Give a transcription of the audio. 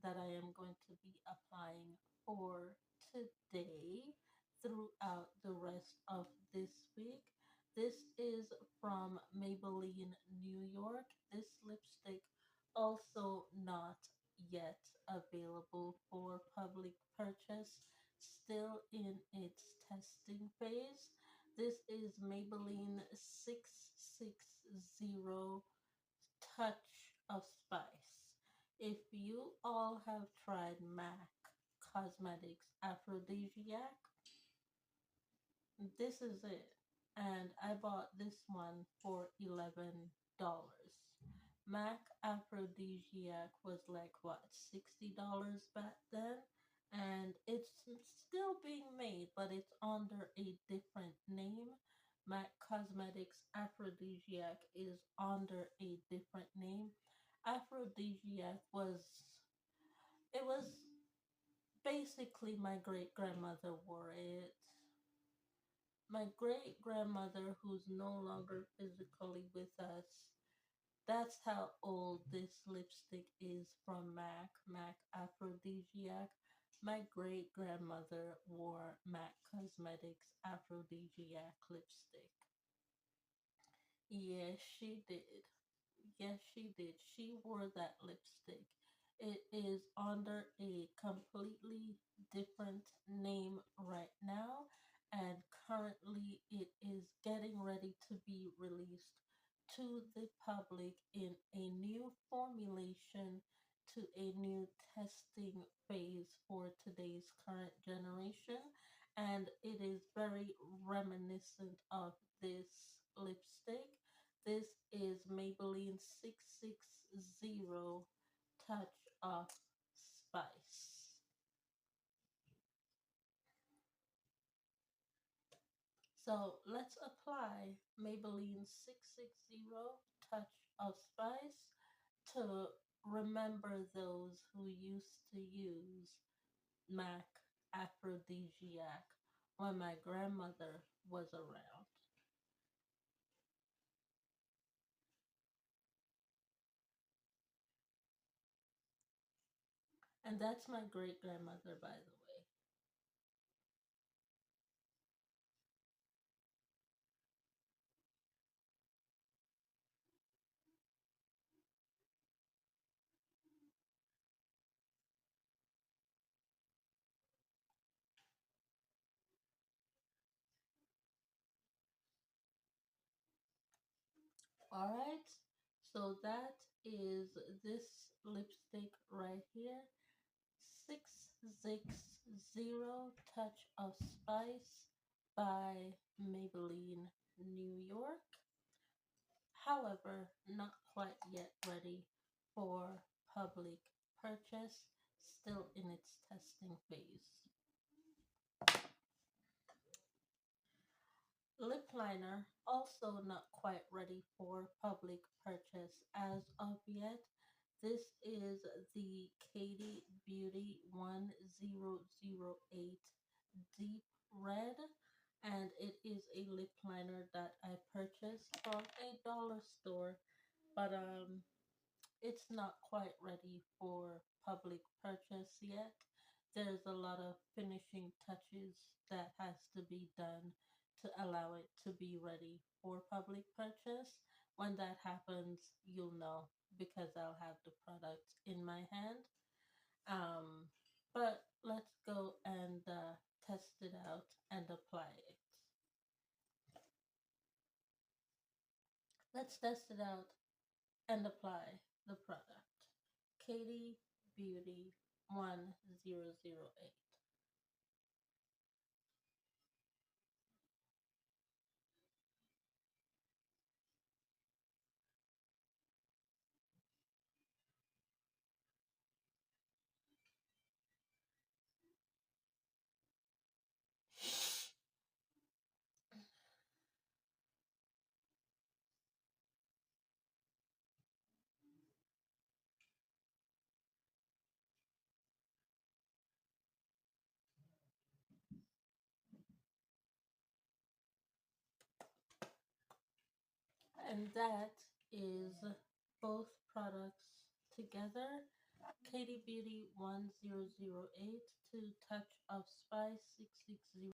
that I am going to be applying for today throughout the rest of this week. This is from Maybelline New York. This lipstick also not yet available for public purchase, still in its testing phase. This is Maybelline 660 Touch of Spice. If you all have tried MAC Cosmetics Aphrodisiac, this is it. And I bought this one for $11. MAC Aphrodisiac was like what, $60 back then? And it's still being made, but it's under a different name. MAC Cosmetics Aphrodisiac is under a different name. Aphrodisiac was basically my great grandmother wore it. My great grandmother, who's no longer physically with us, that's how old this lipstick is from MAC Aphrodisiac. My great grandmother wore MAC Cosmetics Aphrodisiac lipstick. Yes, she did. Yes, she did. She wore that lipstick. It is under a completely different name right now, and currently it is getting ready to be released to the public in a new formulation, to a new testing phase for today's current generation. And it is very reminiscent of this lipstick. This is Maybelline 660 Touch of Spice. So let's apply Maybelline 660 Touch of Spice to remember those who used to use MAC Aphrodisiac when my grandmother was around. And that's my great grandmother, by the way. All right. So that is this lipstick right here. 660 Touch of Spice by Maybelline New York. However, not quite yet ready for public purchase, still in its testing phase. Lip liner, also not quite ready for public purchase as of yet. This is the Katy Beauty 1008 Deep Red, and it is a lip liner that I purchased from a dollar store, but it's not quite ready for public purchase yet. There's a lot of finishing touches that has to be done to allow it to be ready for public purchase. When that happens, you'll know because I'll have the product in my hand. But let's go and test it out and apply it. Let's test it out and apply the product. Katy Beauty 1008. And that is both products together. Katie Beauty 1008 to Touch of Spice 660.